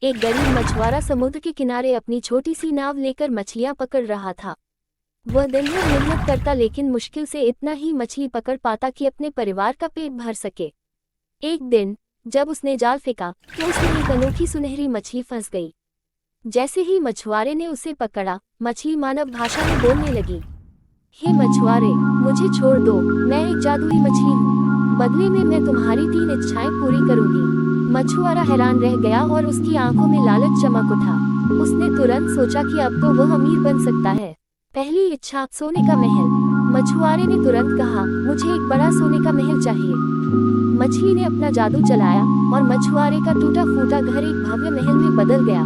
एक गरीब मछुआरा समुद्र के किनारे अपनी छोटी सी नाव लेकर मछलियां पकड़ रहा था। वह दिन भर मेहनत करता लेकिन मुश्किल से इतना ही मछली पकड़ पाता कि अपने परिवार का पेट भर सके। एक दिन जब उसने जाल फेंका तो उसमें एक अनोखी सुनहरी मछली फंस गई। जैसे ही मछुआरे ने उसे पकड़ा, मछली मानव भाषा में बोलने लगी। हे मछुआरे, मुझे छोड़ दो, मैं एक जादुई मछली हूँ। बदले में मैं तुम्हारी 3 इच्छाएं पूरी करूंगी। मछुआरा हैरान रह गया और उसकी आंखों में लालच चमक उठा। उसने तुरंत सोचा कि अब तो वह अमीर बन सकता है। पहली इच्छा, सोने का महल। मछुआरे ने तुरंत कहा, मुझे एक बड़ा सोने का महल चाहिए। मछली ने अपना जादू चलाया और मछुआरे का टूटा फूटा घर एक भव्य महल में बदल गया।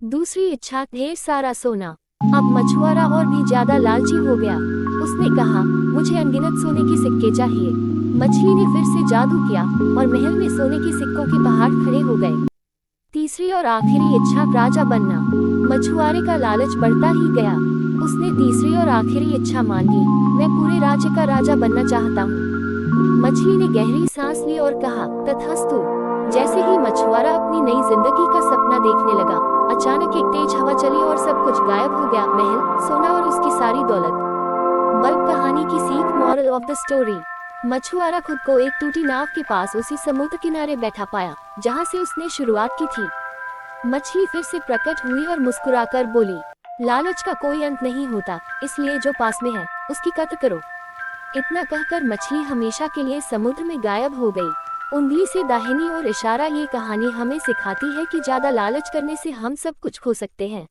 दूसरी इच्छा, ढेर सारा सोना। अब मछुआरा और भी ज्यादा लालची हो गया। उसने कहा, मुझे अनगिनत सोने के सिक्के चाहिए। मछली ने फिर से जादू किया और महल में सोने के सिक्कों के पहाड़ खड़े हो गए। तीसरी और आखिरी इच्छा, राजा बनना। मछुआरे का लालच बढ़ता ही गया। उसने तीसरी और आखिरी इच्छा मांगी, मैं पूरे राज्य का राजा बनना चाहता हूँ। मछली ने गहरी सांस ली और कहा, तथास्तु। जैसे ही मछुआरा अपनी नई जिंदगी का सपना देखने लगा, अचानक एक तेज हवा चली और सब कुछ गायब हो गया, महल, सोना और उसकी सारी दौलत। बल्ब कहानी की सीख, मॉरल ऑफ द स्टोरी। मछुआरा खुद को एक टूटी नाव के पास उसी समुद्र किनारे बैठा पाया जहां से उसने शुरुआत की थी। मछली फिर से प्रकट हुई और मुस्कुराकर बोली, लालच का कोई अंत नहीं होता, इसलिए जो पास में है उसकी कद्र करो। इतना कहकर मछली हमेशा के लिए समुद्र में गायब हो गई। उंगली से दाहिनी ओर इशारा। ये कहानी हमें सिखाती है कि ज्यादा लालच करने से हम सब कुछ खो सकते हैं।